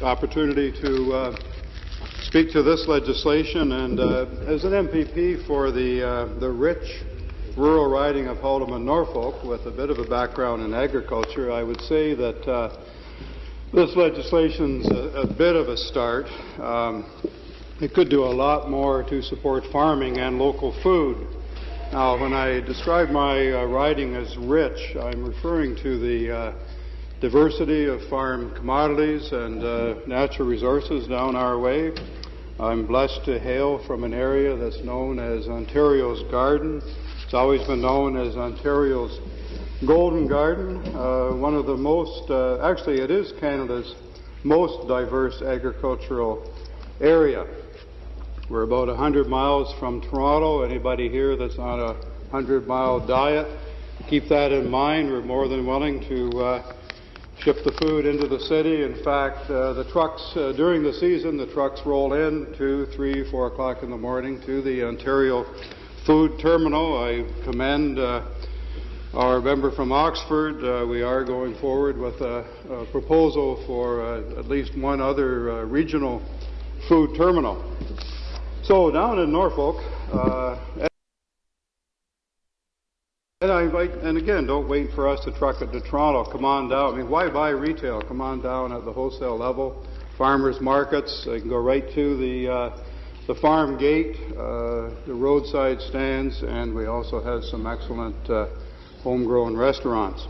opportunity to speak to this legislation, and as an MPP for the rich rural riding of Haldimand, Norfolk, with a bit of a background in agriculture, I would say that this legislation's a bit of a start. It could do a lot more to support farming and local food. Now, when I describe my riding as rich, I'm referring to the diversity of farm commodities and natural resources down our way. I'm blessed to hail from an area that's known as Ontario's Garden. It's always been known as Ontario's Golden Garden, one of the most, actually it is Canada's most diverse agricultural area. We're about 100 miles from Toronto. Anybody here that's on a 100-mile diet, keep that in mind. We're more than willing to ship the food into the city. In fact, the trucks, during the season, the trucks roll in 2, 3, 4 o'clock in the morning to the Ontario Food Terminal. I commend our member from Oxford. We are going forward with a proposal for at least one other regional food terminal. So down in Norfolk, and I invite, and again, don't wait for us to truck it to Toronto. Come on down. I mean, why buy retail? Come on down at the wholesale level. Farmers markets. You can go right to the farm gate, the roadside stands, and we also have some excellent homegrown restaurants.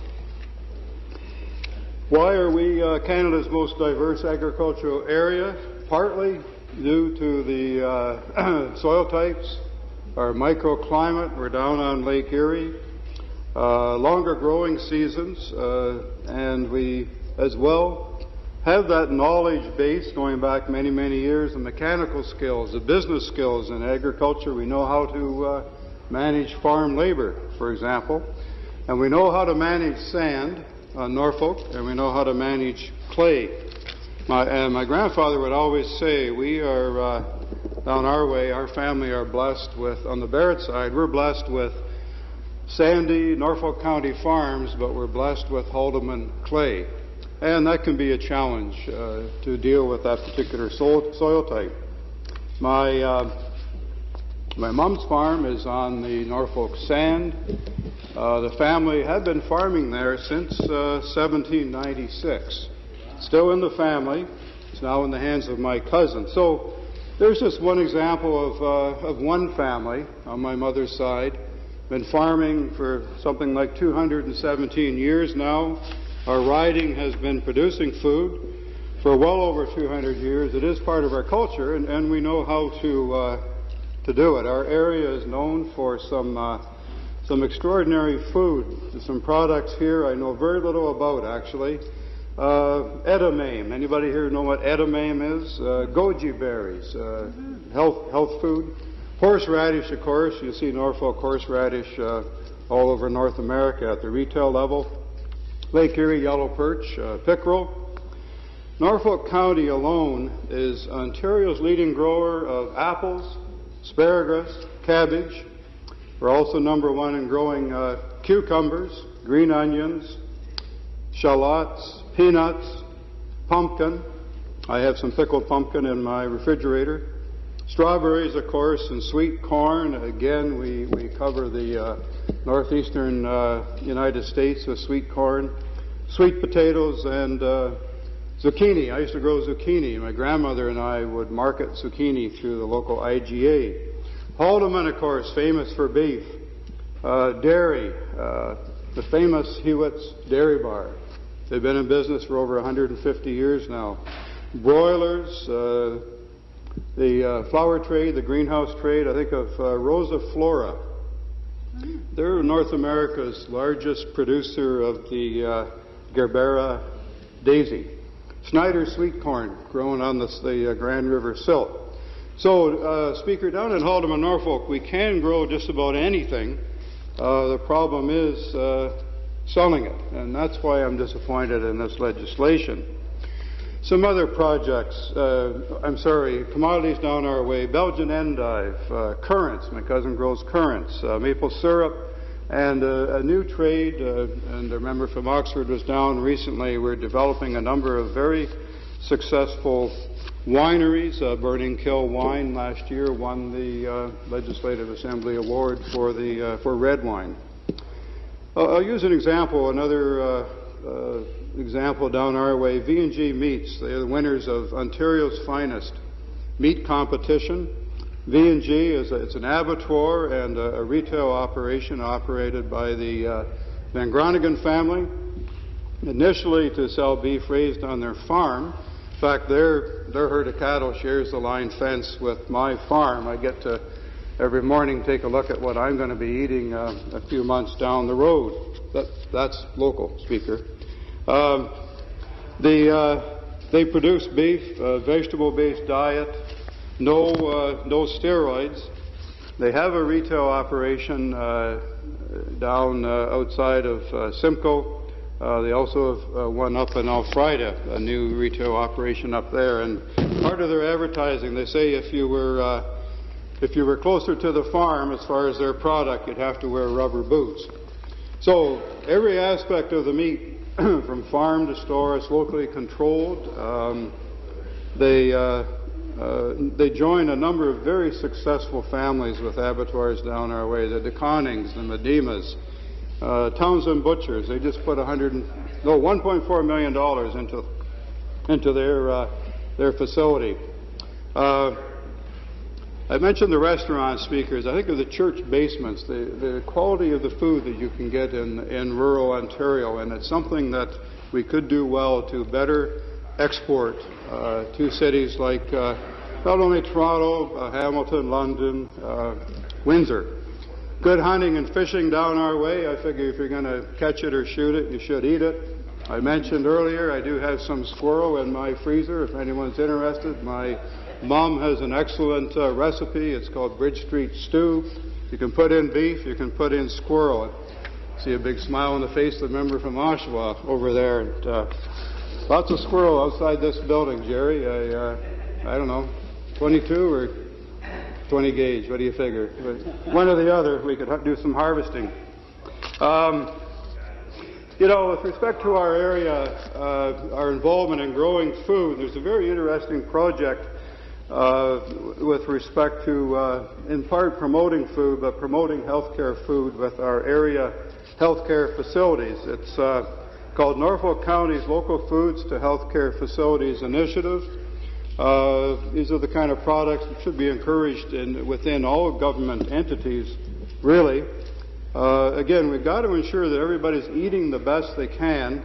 Why are we Canada's most diverse agricultural area? Partly due to the soil types, our microclimate. We're down on Lake Erie. Longer growing seasons, and we as well have that knowledge base going back many, many years, the mechanical skills, the business skills in agriculture. We know how to manage farm labor, for example, and we know how to manage sand on Norfolk, and we know how to manage clay. My grandfather would always say, we are, down our way, our family are blessed with, on the Barrett side, we're blessed with sandy Norfolk County farms, but we're blessed with Haldimand clay. And that can be a challenge to deal with that particular soil type. My mom's farm is on the Norfolk sand. The family had been farming there since 1796. Still in the family. It's now in the hands of my cousin. So there's just one example of one family on my mother's side. Been farming for something like 217 years now. Our riding has been producing food for well over 200 years. It is part of our culture, and we know how to do it. Our area is known for some extraordinary food. There's some products here I know very little about, actually. Edamame. Anybody here know what edamame is? Goji berries, health food. Horseradish, of course. You see Norfolk horseradish all over North America at the retail level. Lake Erie yellow perch, pickerel. Norfolk County alone is Ontario's leading grower of apples, asparagus, cabbage. We're also number one in growing cucumbers, green onions, shallots, peanuts, pumpkin. I have some pickled pumpkin in my refrigerator. Strawberries, of course, and sweet corn. Again, we cover the northeastern United States with sweet corn. Sweet potatoes and zucchini. I used to grow zucchini. My grandmother and I would market zucchini through the local IGA. Haldimand, of course, famous for beef. Dairy, the famous Hewitt's Dairy Bar. They've been in business for over 150 years now. Broilers, the flower trade, the greenhouse trade. I think of Rosa Flora. They're North America's largest producer of the Gerbera daisy. Snyder sweet corn grown on the Grand River silt. So, Speaker, down in Haldimand, Norfolk, we can grow just about anything. The problem is selling it, and that's why I'm disappointed in this legislation. Some other projects, commodities down our way, Belgian endive, currants, my cousin grows currants, maple syrup, and a new trade, and a member from Oxford was down recently. We're developing a number of very successful wineries. Burning Kill Wine last year won the Legislative Assembly Award for red wine. I'll use an example, another example down our way. V&G Meats, they are the winners of Ontario's Finest Meat Competition. V&G it's an abattoir and a retail operation operated by the Van Groningen family, initially to sell beef raised on their farm. In fact, their herd of cattle shares the line fence with my farm. I get to every morning take a look at what I'm going to be eating a few months down the road. That's local, Speaker. They produce beef, vegetable-based diet, no steroids. They have a retail operation down outside of Simcoe. They also have one up in Alfreda, a new retail operation up there. And part of their advertising, they say if you were closer to the farm as far as their product, you'd have to wear rubber boots. So every aspect of the meat, from farm to store, is locally controlled. They join a number of very successful families with abattoirs down our way, the DeConnings, the Medimas, Townsend Butchers. They just put $1.4 million into their facility. I mentioned the restaurant, speakers. I think of the church basements, the quality of the food that you can get in rural Ontario, and it's something that we could do well to better export to cities like not only Toronto, Hamilton, London, Windsor. Good hunting and fishing down our way. I figure if you're going to catch it or shoot it, you should eat it. I mentioned earlier I do have some squirrel in my freezer if anyone's interested. My mom has an excellent recipe. It's called Bridge Street Stew. You can put in beef, you can put in squirrel. I see a big smile on the face of the member from Oshawa over there. And, lots of squirrel outside this building, Jerry. I don't know, 22 or 20 gauge, what do you figure? One or the other, we could do some harvesting. With respect to our area, our involvement in growing food, there's a very interesting project with respect to, in part, promoting food, but promoting healthcare food with our area healthcare facilities. It's called Norfolk County's Local Foods to Healthcare Facilities Initiative. These are the kind of products that should be encouraged within all government entities, really. Again, we've got to ensure that everybody's eating the best they can,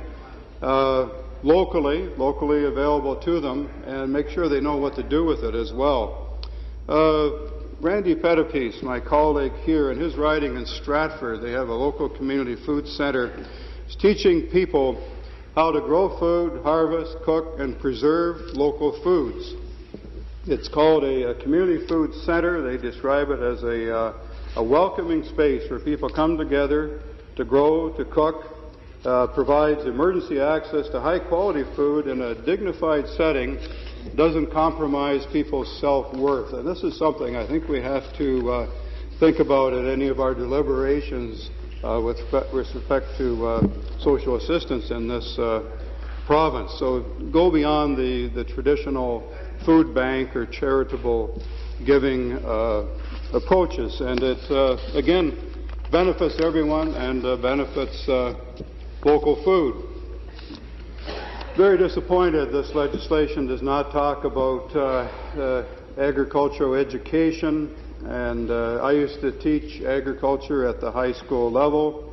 locally available to them, and make sure they know what to do with it as well. Randy Pettipiece, my colleague here, in his riding in Stratford, they have a local community food center. He's teaching people how to grow food, harvest, cook, and preserve local foods. It's called a community food center. They describe it as a welcoming space where people come together to grow, to cook, provides emergency access to high-quality food in a dignified setting, doesn't compromise people's self-worth. And this is something I think we have to think about at any of our deliberations with respect to social assistance in this province. So go beyond the traditional food bank or charitable giving approaches. And it, again, benefits everyone and benefits local food. Very disappointed this legislation does not talk about agricultural education. And I used to teach agriculture at the high school level.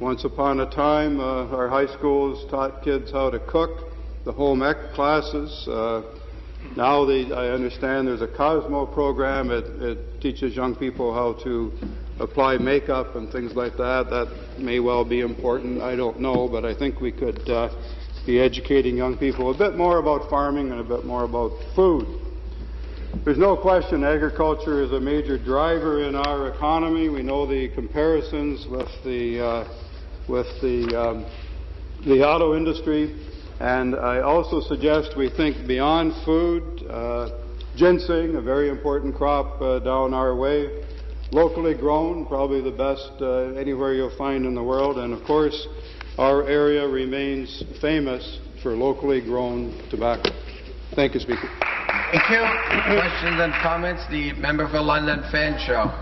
Once upon a time, our high schools taught kids how to cook, the home ec classes. Now I understand there's a Cosmo program. It teaches young people how to apply makeup and things like that. That may well be important. I don't know, but I think we could be educating young people a bit more about farming and a bit more about food. There's no question agriculture is a major driver in our economy. We know the comparisons with the auto industry. And I also suggest we think beyond food. Ginseng, a very important crop down our way. Locally grown, probably the best anywhere you'll find in the world. And of course, our area remains famous for locally grown tobacco. Thank you, Speaker. Thank you. Questions and comments? The member for London Fan Show.